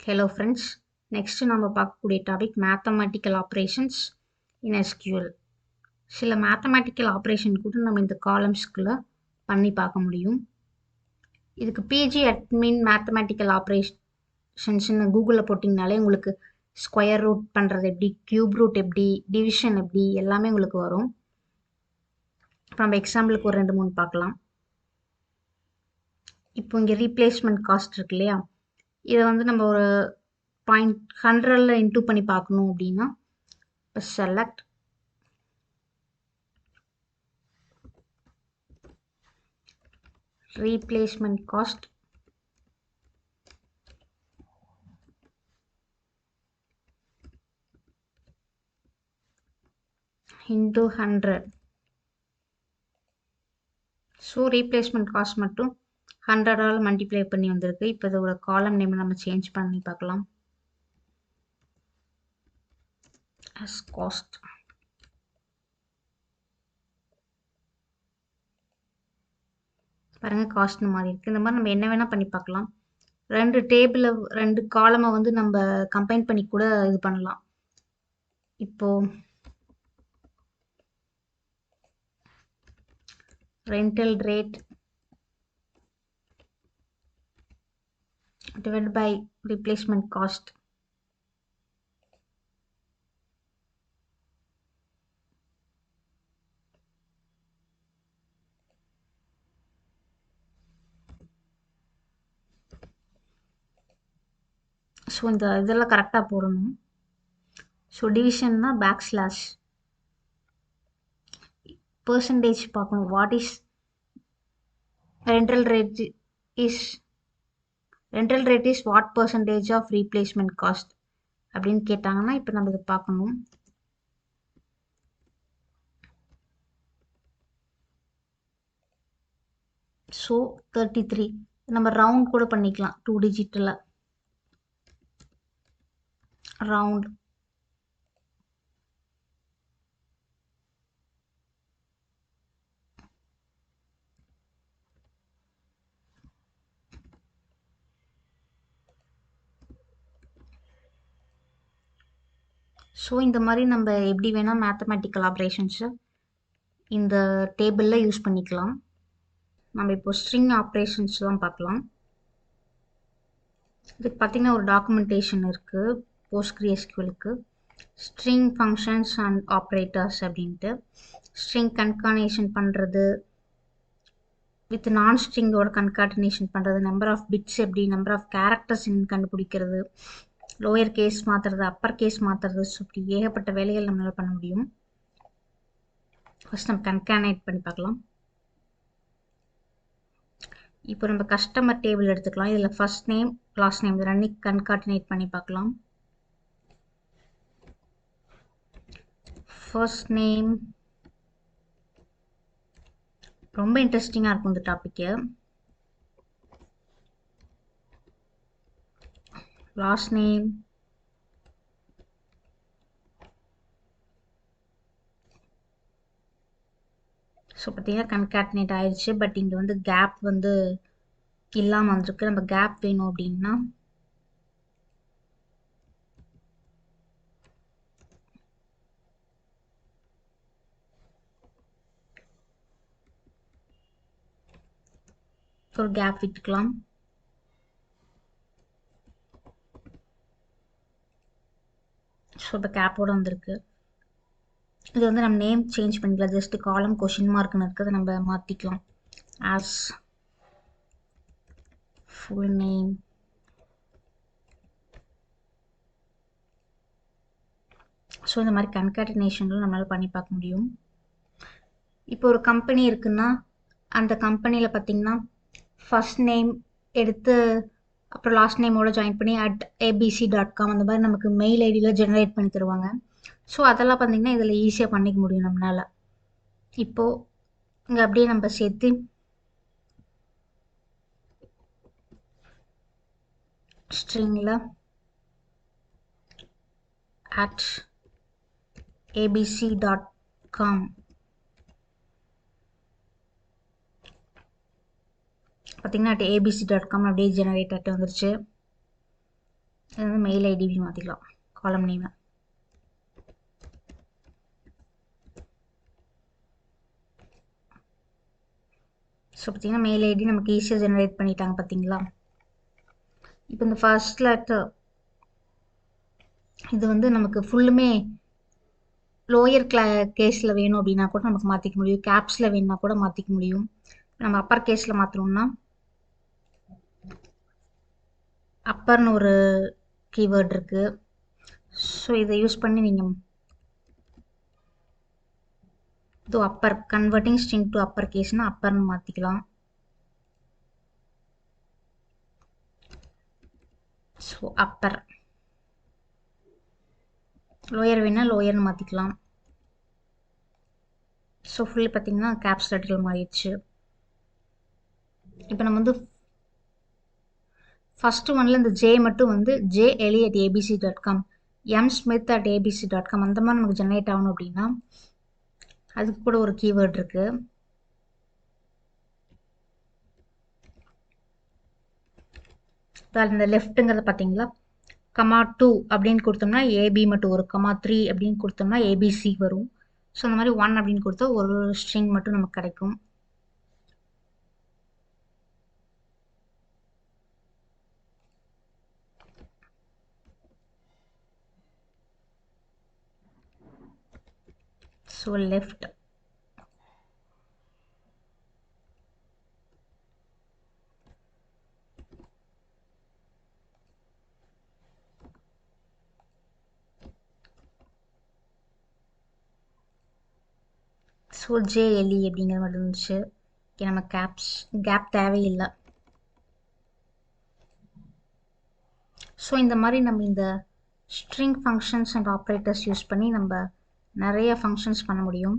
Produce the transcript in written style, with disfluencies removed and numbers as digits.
Hello friends. Next நம்ம பார்க்கக்கூடிய topic mathematical operations இன் SQL. சில மேத்தமேட்டிக்கல் ஆப்ரேஷன் கூட நம்ம இந்த காலம்ஸ்குள்ளே பண்ணி பார்க்க முடியும். இதுக்கு பிஜி அட்மின் மேத்தமேட்டிக்கல் ஆப்ரேஷன்ஸ்னு கூகுளில் போட்டிங்கனாலே உங்களுக்கு ஸ்கொயர் ரூட் பண்ணுறது எப்படி, கியூப் ரூட் எப்படி, டிவிஷன் எப்படி எல்லாமே உங்களுக்கு வரும். இப்போ நம்ம எக்ஸாம்பிளுக்கு ஒரு 2-3 பார்க்கலாம். இப்போ இங்கே ரீப்ளேஸ்மெண்ட் காஸ்ட் இருக்கு இல்லையா, இதை வந்து நம்ம ஒரு 0.100 இன்டூ பண்ணி பார்க்கணும் அப்படின்னா இப்போ select replacement cost into 100. So replacement cost மட்டும் 100ஆல் மல்டிப்ளை பண்ணி வந்திருக்கு. இப்போ இதோட காலம் நேம் நம்ம சேஞ்ச் பண்ணி பார்க்கலாம். as cost. பாருங்க காஸ்ட்னு மாதிரி இருக்குது. இந்த மாதிரி நம்ம என்ன வேணால் பண்ணி பார்க்கலாம். 2 டேபிளை 2 காலமை வந்து நம்ம கம்பைன் பண்ணி கூட இது பண்ணலாம். இப்போது rental rate divided by replacement cost. So இந்த இதெல்லாம் கரெக்டாக போடணும். ஸோ டிவிஷன்னா பேக்ஸ்லாஷ், பர்சன்டேஜ் பார்க்கணும். What is rental rate is what percentage of replacement cost அப்படின்னு கேட்டாங்கன்னா இப்போ நம்ம இதை பார்க்கணும். ஸோ 33 நம்ம ரவுண்ட் கூட பண்ணிக்கலாம். 2 டிஜிட்டில் ரவுண்ட். ஸோ இந்த மாதிரி நம்ம எப்படி வேணால் மேத்தமேட்டிக்கல் ஆப்ரேஷன்ஸை இந்த டேபிளில் யூஸ் பண்ணிக்கலாம். நம்ம இப்போ ஸ்ட்ரிங் ஆப்ரேஷன்ஸ் தான் பார்க்கலாம். இதுக்கு பார்த்திங்கன்னா ஒரு டாக்குமெண்டேஷன் இருக்குது போஸ்ட்கிரிஎஸ்கியூஎலுக்கு. ஸ்ட்ரிங் ஃபங்க்ஷன்ஸ் அண்ட் ஆப்ரேட்டர்ஸ் அப்படின்ட்டு ஸ்ட்ரிங் கன்கார்னேஷன் பண்ணுறது, வித் நான் ஸ்ட்ரிங்கோட கன்கார்டினேஷன் பண்ணுறது, நம்பர் ஆஃப் பிட்ஸ் எப்படி, நம்பர் ஆஃப் கேரக்டர்ஸ் கண்டுபிடிக்கிறது, லோயர் கேஸ் மாற்றுறது, அப்பர் கேஸ் மாற்றுறது, ஸோ இப்படி ஏகப்பட்ட வேலைகள் நம்மளால் பண்ண முடியும். ஃபஸ்ட் நம்ம கன்கார்னேட் பண்ணி பார்க்கலாம். இப்போ நம்ம கஸ்டமர் டேபிள் எடுத்துக்கலாம். இதில் ஃபர்ஸ்ட் நேம் லாஸ்ட் நேம் இது ரெண்டையும் கன்கார்டினேட் பண்ணி பார்க்கலாம். ஃபர்ஸ்ட் நேம் ரொம்ப இன்ட்ரெஸ்டிங்காக இருக்கும் இந்த டாப்பிக்கு. லாஸ்ட் நேம் ஸோ பார்த்தீங்கன்னா கன்கார்டினேட் ஆயிடுச்சு. பட் இங்கே வந்து கேப் வந்து இல்லாமல் வந்திருக்கு. நம்ம கேப் வேணும் அப்படின்னா ஒரு கேப் விட்டுக்கலாம். ஸோ இப்போ கேப்போடு வந்திருக்கு. இது வந்து நம்ம நேம் சேஞ்ச் பண்ணிக்கலாம். ஜஸ்ட் காலம் கொஷின் மார்க்னு இருக்கிறத நம்ம மாற்றிக்கலாம். As full name. ஸோ இந்த மாதிரி கன்கார்டினேஷன்லாம் நம்மளால் பண்ணி பார்க்க முடியும். இப்போ ஒரு கம்பெனி இருக்குன்னா அந்த கம்பெனியில் பார்த்திங்கன்னா ஃபர்ஸ்ட் நேம் எடுத்து அப்புறம் லாஸ்ட் நேமோட ஜாயின் பண்ணி @abc.com அந்த மாதிரி நமக்கு மெயில் ஐடியில் ஜெனரேட் பண்ணி தருவாங்க. ஸோ அதெல்லாம் பார்த்திங்கன்னா இதில் ஈஸியாக பண்ணிக்க முடியும் நம்மளால். இப்போது இங்கே அப்படியே நம்ம சேர்த்து ஸ்ட்ரிங்கில் @abc.com பார்த்திங்கன்னா @abc.com அப்படியே ஜெனரேட் ஆகிட்டு வந்துருச்சு. இது வந்து மெயில் ஐடி மாற்றிக்கலாம் காலம் நேமை. ஸோ பார்த்தீங்கன்னா மெயில் ஐடி நமக்கு ஈஸியாக ஜெனரேட் பண்ணிட்டாங்க பார்த்தீங்களா. இப்போ இந்த ஃபர்ஸ்ட் லெட்டர் இது வந்து நமக்கு ஃபுல்லுமே லோயர் கேஸில் வேணும் அப்படின்னா கூட நமக்கு மாற்றிக்க முடியும், கேப்ஸில் வேணும்னா கூட மாற்றிக்க முடியும். நம்ம அப்பர் கேஸில் மாற்றணும்னா அப்பர்னு ஒரு கீவேர்ட் இருக்குது. ஸோ இதை யூஸ் பண்ணி நீங்கள் இது upper converting string to upper கேஸ்னால் அப்பர்னு மாற்றிக்கலாம். So upper. லோயர் வேணால் லோயர்னு மாற்றிக்கலாம். ஸோ ஃபுல்லி பார்த்தீங்கன்னா கேப்ஸ் லெட்டர்கள் மாறிடுச்சு. இப்போ நம்ம வந்து ஃபஸ்ட்டு ஒன்ல இந்த ஜே மட்டும் வந்து jeli@abc.com, msmith@abc.com அந்த மாதிரி நமக்கு ஜென்ரேட் ஆகணும் அப்படின்னா அதுக்கு கூட ஒரு கீவேர்ட் இருக்குது. இந்த லெஃப்ட்டுங்கிறத பார்த்தீங்களா, கமா 2 அப்படின்னு கொடுத்தோம்னா ஏபி மட்டும் வரும், கமா 3 அப்படின்னு கொடுத்தோம்னா ஏபிசி வரும். ஸோ அந்த மாதிரி 1 அப்படின்னு கொடுத்தா ஒரு ஸ்ட்ரிங் மட்டும் நமக்கு கிடைக்கும். So left. ஸோ ஜேஎல்இ அப்படிங்கிற மாதிரி இருந்துச்சு. நம்ம கேப் தேவையில்லை. ஸோ இந்த மாதிரி நம்ம இந்த string functions and operators use பண்ணி நம்ம நிறைய ஃபங்க்ஷன்ஸ் பண்ண முடியும்.